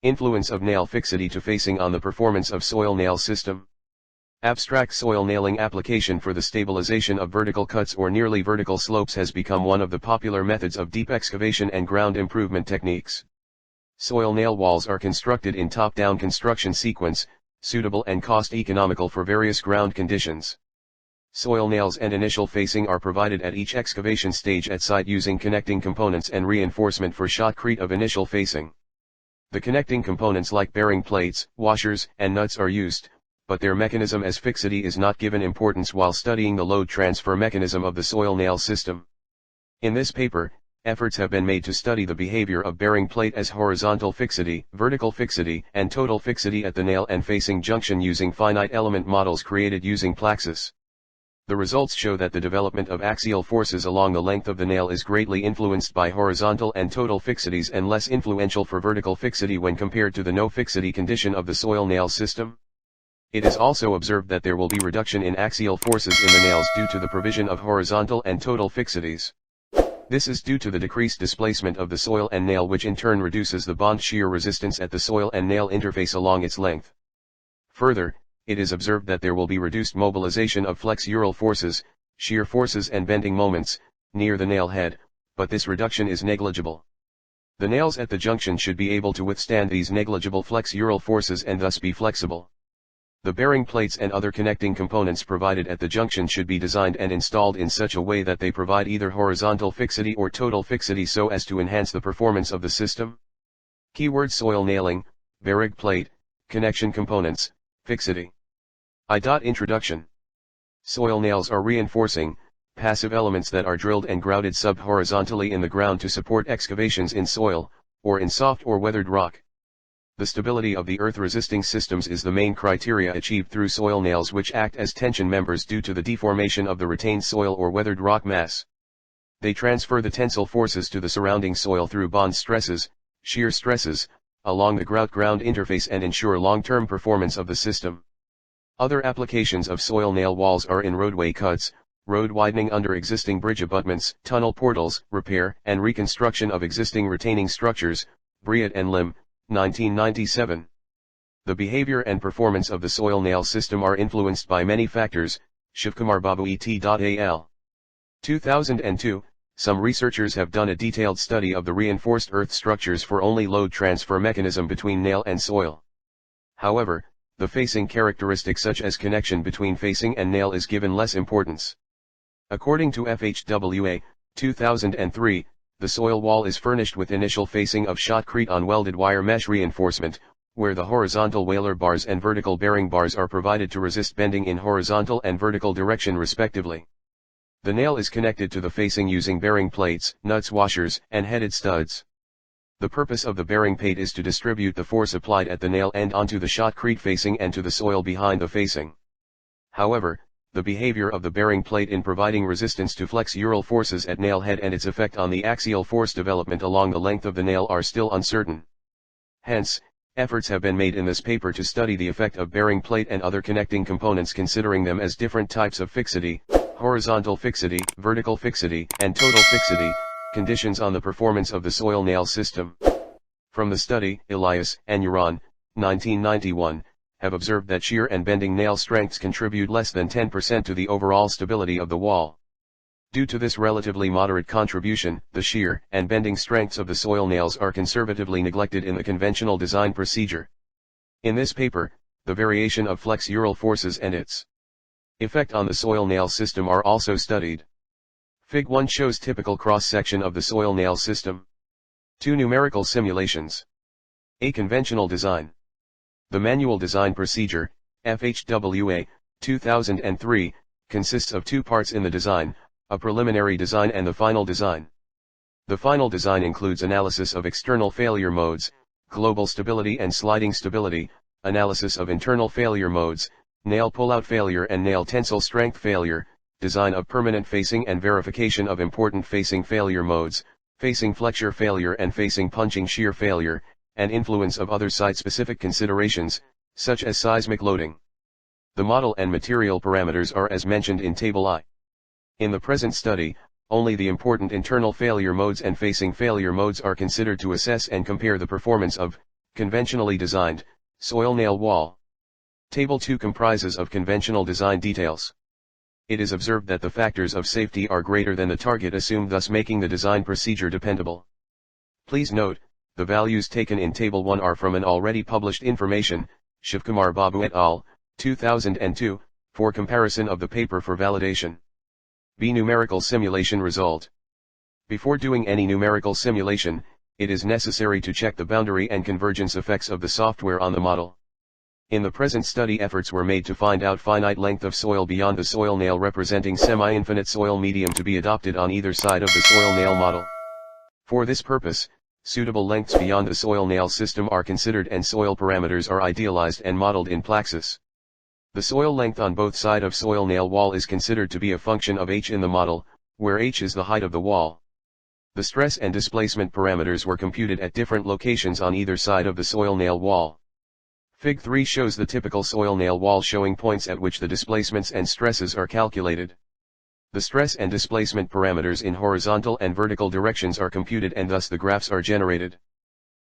Influence of nail fixity to facing on the performance of soil nail system. Abstract soil nailing application for the stabilization of vertical cuts or nearly vertical slopes has become one of the popular methods of deep excavation and ground improvement techniques. Soil nail walls are constructed in top-down construction sequence, suitable and cost-economical for various ground conditions. Soil nails and initial facing are provided at each excavation stage at site using connecting components and reinforcement for shotcrete of initial facing. The connecting components like bearing plates, washers, and nuts are used, but their mechanism as fixity is not given importance while studying the load transfer mechanism of the soil nail system. In this paper, efforts have been made to study the behavior of bearing plate as horizontal fixity, vertical fixity, and total fixity at the nail and facing junction using finite element models created using PLAXIS. The results show that the development of axial forces along the length of the nail is greatly influenced by horizontal and total fixities and less influential for vertical fixity when compared to the no fixity condition of the soil nail system. It is also observed that there will be reduction in axial forces in the nails due to the provision of horizontal and total fixities. This is due to the decreased displacement of the soil and nail, which in turn reduces the bond shear resistance at the soil and nail interface along its length. Further, it is observed that there will be reduced mobilization of flexural forces, shear forces and bending moments, near the nail head, but this reduction is negligible. The nails at the junction should be able to withstand these negligible flexural forces and thus be flexible. The bearing plates and other connecting components provided at the junction should be designed and installed in such a way that they provide either horizontal fixity or total fixity so as to enhance the performance of the system. Keyword: soil nailing, bearing plate, connection components, fixity. Introduction. Soil nails are reinforcing, passive elements that are drilled and grouted sub-horizontally in the ground to support excavations in soil, or in soft or weathered rock. The stability of the earth-resisting systems is the main criteria achieved through soil nails, which act as tension members due to the deformation of the retained soil or weathered rock mass. They transfer the tensile forces to the surrounding soil through bond stresses, shear stresses, along the grout-ground interface and ensure long-term performance of the system. Other applications of soil nail walls are in roadway cuts, road widening under existing bridge abutments, tunnel portals, repair and reconstruction of existing retaining structures, Briat and Lim, 1997. The behavior and performance of the soil nail system are influenced by many factors, Shivkumar Babu et al. 2002, some researchers have done a detailed study of the reinforced earth structures for only load transfer mechanism between nail and soil. However, the facing characteristic such as connection between facing and nail is given less importance. According to FHWA, 2003, the soil wall is furnished with initial facing of shotcrete on welded wire mesh reinforcement, where the horizontal whaler bars and vertical bearing bars are provided to resist bending in horizontal and vertical direction respectively. The nail is connected to the facing using bearing plates, nuts, washers, and headed studs. The purpose of the bearing plate is to distribute the force applied at the nail end onto the shotcrete facing and to the soil behind the facing. However, the behavior of the bearing plate in providing resistance to flexural forces at nail head and its effect on the axial force development along the length of the nail are still uncertain. Hence, efforts have been made in this paper to study the effect of bearing plate and other connecting components, considering them as different types of fixity, horizontal fixity, vertical fixity, and total fixity, conditions on the performance of the soil nail system. From the study, Elias and Uran, 1991, have observed that shear and bending nail strengths contribute less than 10% to the overall stability of the wall. Due to this relatively moderate contribution, the shear and bending strengths of the soil nails are conservatively neglected in the conventional design procedure. In this paper, the variation of flexural forces and its effect on the soil nail system are also studied. Fig 1 shows typical cross-section of the soil nail system. 2 numerical simulations. A conventional design. The manual design procedure, FHWA, 2003, consists of 2 parts in the design, a preliminary design and the final design. The final design includes analysis of external failure modes, global stability and sliding stability, analysis of internal failure modes, nail pull-out failure and nail tensile strength failure, design of permanent facing and verification of important facing failure modes, facing flexure failure and facing punching shear failure, and influence of other site-specific considerations, such as seismic loading. The model and material parameters are as mentioned in Table I. In the present study, only the important internal failure modes and facing failure modes are considered to assess and compare the performance of Conventionally designed, soil nail wall. Table 2 comprises of conventional design details. It is observed that the factors of safety are greater than the target assumed, thus making the design procedure dependable. Please note, the values taken in Table 1 are from an already published information, Shivkumar Babu et al., 2002, for comparison of the paper for validation. B. Numerical simulation result. Before doing any numerical simulation, it is necessary to check the boundary and convergence effects of the software on the model. In the present study, efforts were made to find out finite length of soil beyond the soil nail representing semi-infinite soil medium to be adopted on either side of the soil nail model. For this purpose, suitable lengths beyond the soil nail system are considered and soil parameters are idealized and modeled in PLAXIS. The soil length on both sides of soil nail wall is considered to be a function of h in the model, where h is the height of the wall. The stress and displacement parameters were computed at different locations on either side of the soil nail wall. Fig 3 shows the typical soil nail wall showing points at which the displacements and stresses are calculated. The stress and displacement parameters in horizontal and vertical directions are computed and thus the graphs are generated.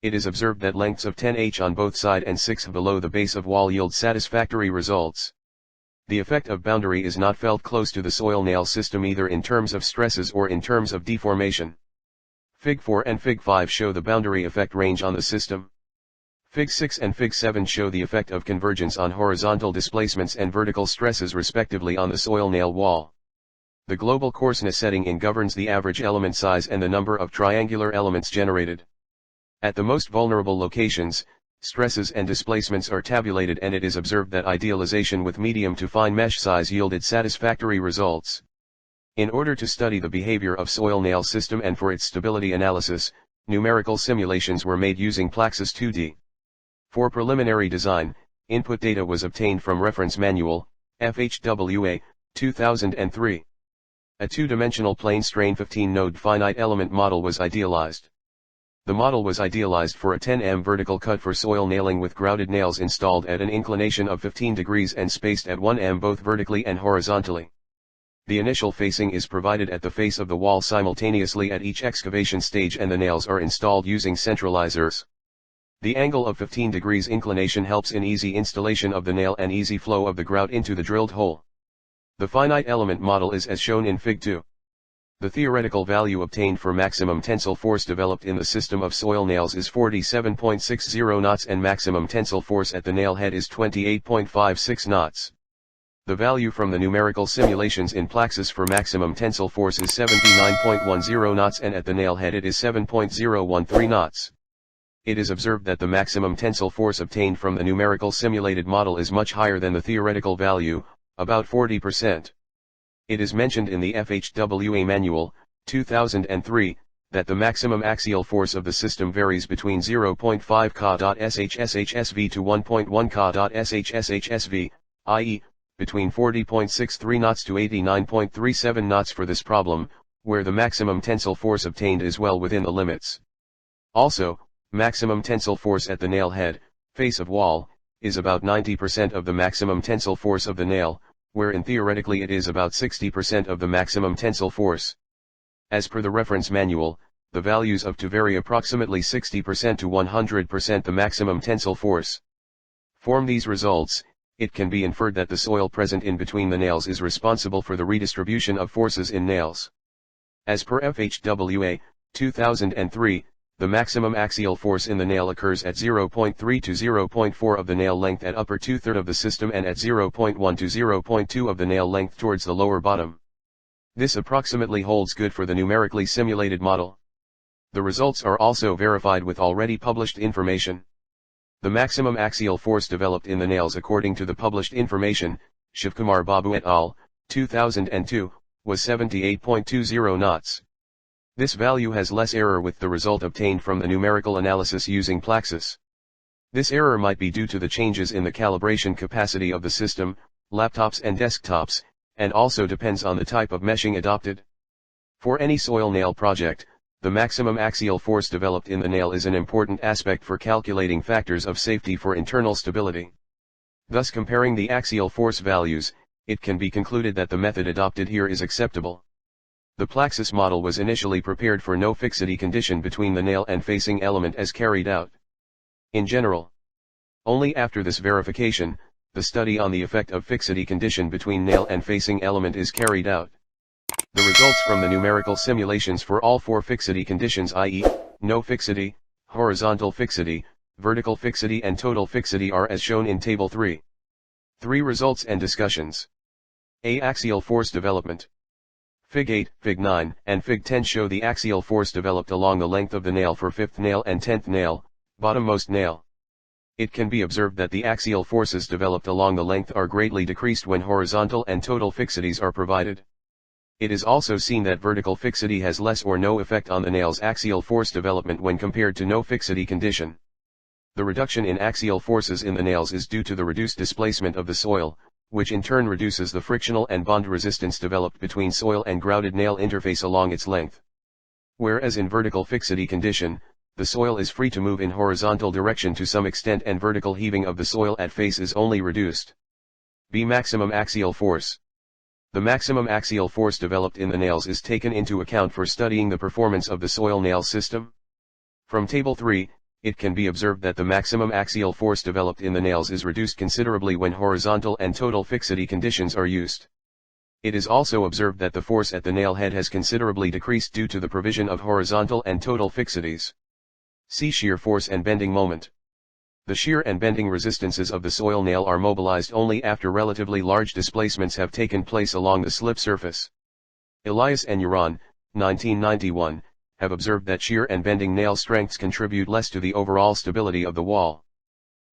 It is observed that lengths of 10h on both side and 6 below the base of wall yield satisfactory results. The effect of boundary is not felt close to the soil nail system either in terms of stresses or in terms of deformation. Fig 4 and Fig 5 show the boundary effect range on the system. Fig 6 and Fig 7 show the effect of convergence on horizontal displacements and vertical stresses respectively on the soil nail wall. The global coarseness setting in governs the average element size and the number of triangular elements generated. At the most vulnerable locations, stresses and displacements are tabulated and it is observed that idealization with medium to fine mesh size yielded satisfactory results. In order to study the behavior of soil nail system and for its stability analysis, numerical simulations were made using PLAXIS 2D. For preliminary design, input data was obtained from Reference Manual, FHWA, 2003. A two-dimensional plane strain 15-node finite element model was idealized. The model was idealized for a 10 m vertical cut for soil nailing with grouted nails installed at an inclination of 15 degrees and spaced at 1 m both vertically and horizontally. The initial facing is provided at the face of the wall simultaneously at each excavation stage and the nails are installed using centralizers. The angle of 15 degrees inclination helps in easy installation of the nail and easy flow of the grout into the drilled hole. The finite element model is as shown in Fig 2. The theoretical value obtained for maximum tensile force developed in the system of soil nails is 47.60 knots and maximum tensile force at the nail head is 28.56 knots. The value from the numerical simulations in PLAXIS for maximum tensile force is 79.10 knots and at the nail head it is 7.013 knots. It is observed that the maximum tensile force obtained from the numerical simulated model is much higher than the theoretical value, about 40%. It is mentioned in the FHWA Manual, 2003, that the maximum axial force of the system varies between 0.5 kShSHSV to 1.1 kShSHSV, i.e., between 40.63 knots to 89.37 knots for this problem, where the maximum tensile force obtained is well within the limits. Also, maximum tensile force at the nail head, face of wall, is about 90% of the maximum tensile force of the nail, wherein theoretically it is about 60% of the maximum tensile force. As per the reference manual, the values up to vary approximately 60% to 100% the maximum tensile force. From these results, it can be inferred that the soil present in between the nails is responsible for the redistribution of forces in nails. As per FHWA, 2003, the maximum axial force in the nail occurs at 0.3 to 0.4 of the nail length at upper two-thirds of the system and at 0.1 to 0.2 of the nail length towards the lower bottom. This approximately holds good for the numerically simulated model. The results are also verified with already published information. The maximum axial force developed in the nails according to the published information, Shivkumar Babu et al., 2002, was 78.20 knots. This value has less error with the result obtained from the numerical analysis using PLAXIS. This error might be due to the changes in the calibration capacity of the system, laptops and desktops, and also depends on the type of meshing adopted. For any soil nail project, the maximum axial force developed in the nail is an important aspect for calculating factors of safety for internal stability. Thus, comparing the axial force values, it can be concluded that the method adopted here is acceptable. The PLAXIS model was initially prepared for no fixity condition between the nail and facing element as carried out. In general, only after this verification, the study on the effect of fixity condition between nail and facing element is carried out. The results from the numerical simulations for all four fixity conditions, i.e., no fixity, horizontal fixity, vertical fixity and total fixity, are as shown in Table 3. 3 results and discussions. A. Axial force development. Fig 8, Fig 9, and Fig 10 show the axial force developed along the length of the nail for 5th nail and 10th nail, bottommost nail. It can be observed that the axial forces developed along the length are greatly decreased when horizontal and total fixities are provided. It is also seen that vertical fixity has less or no effect on the nail's axial force development when compared to no fixity condition. The reduction in axial forces in the nails is due to the reduced displacement of the soil, which in turn reduces the frictional and bond resistance developed between soil and grouted nail interface along its length. Whereas in vertical fixity condition, the soil is free to move in horizontal direction to some extent and vertical heaving of the soil at face is only reduced. B. Maximum axial force. The maximum axial force developed in the nails is taken into account for studying the performance of the soil nail system. From Table 3, it can be observed that the maximum axial force developed in the nails is reduced considerably when horizontal and total fixity conditions are used. It is also observed that the force at the nail head has considerably decreased due to the provision of horizontal and total fixities. C. Shear force and bending moment. The shear and bending resistances of the soil nail are mobilized only after relatively large displacements have taken place along the slip surface. Elias and Uran, 1991, have observed that shear and bending nail strengths contribute less to the overall stability of the wall.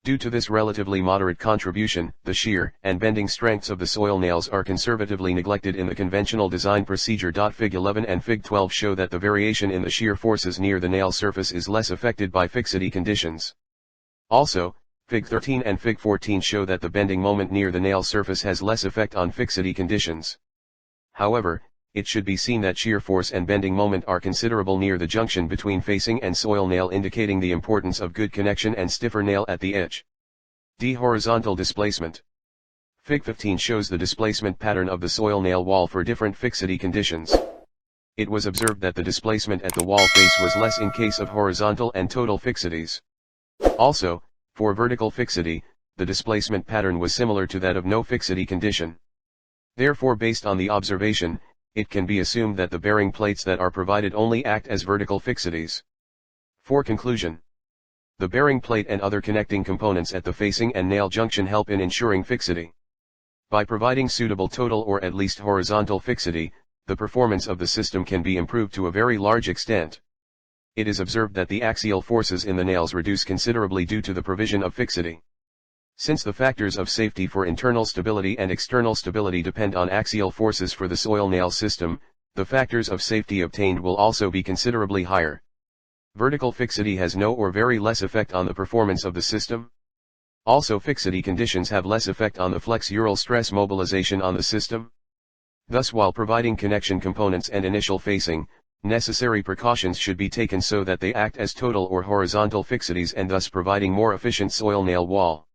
Due to this relatively moderate contribution, the shear and bending strengths of the soil nails are conservatively neglected in the conventional design procedure. Fig 11 and Fig 12 show that the variation in the shear forces near the nail surface is less affected by fixity conditions. Also, Fig 13 and Fig 14 show that the bending moment near the nail surface has less effect on fixity conditions. However, it should be seen that shear force and bending moment are considerable near the junction between facing and soil nail, indicating the importance of good connection and stiffer nail at the edge. D. Horizontal displacement. Fig 15 shows the displacement pattern of the soil nail wall for different fixity conditions. It was observed that the displacement at the wall face was less in case of horizontal and total fixities. Also, for vertical fixity, the displacement pattern was similar to that of no fixity condition. Therefore, based on the observation, it can be assumed that the bearing plates that are provided only act as vertical fixities. For conclusion, the bearing plate and other connecting components at the facing and nail junction help in ensuring fixity. By providing suitable total or at least horizontal fixity, the performance of the system can be improved to a very large extent. It is observed that the axial forces in the nails reduce considerably due to the provision of fixity. Since the factors of safety for internal stability and external stability depend on axial forces for the soil nail system, the factors of safety obtained will also be considerably higher. Vertical fixity has no or very less effect on the performance of the system. Also, fixity conditions have less effect on the flexural stress mobilization on the system. Thus, while providing connection components and initial facing, necessary precautions should be taken so that they act as total or horizontal fixities and thus providing more efficient soil nail wall.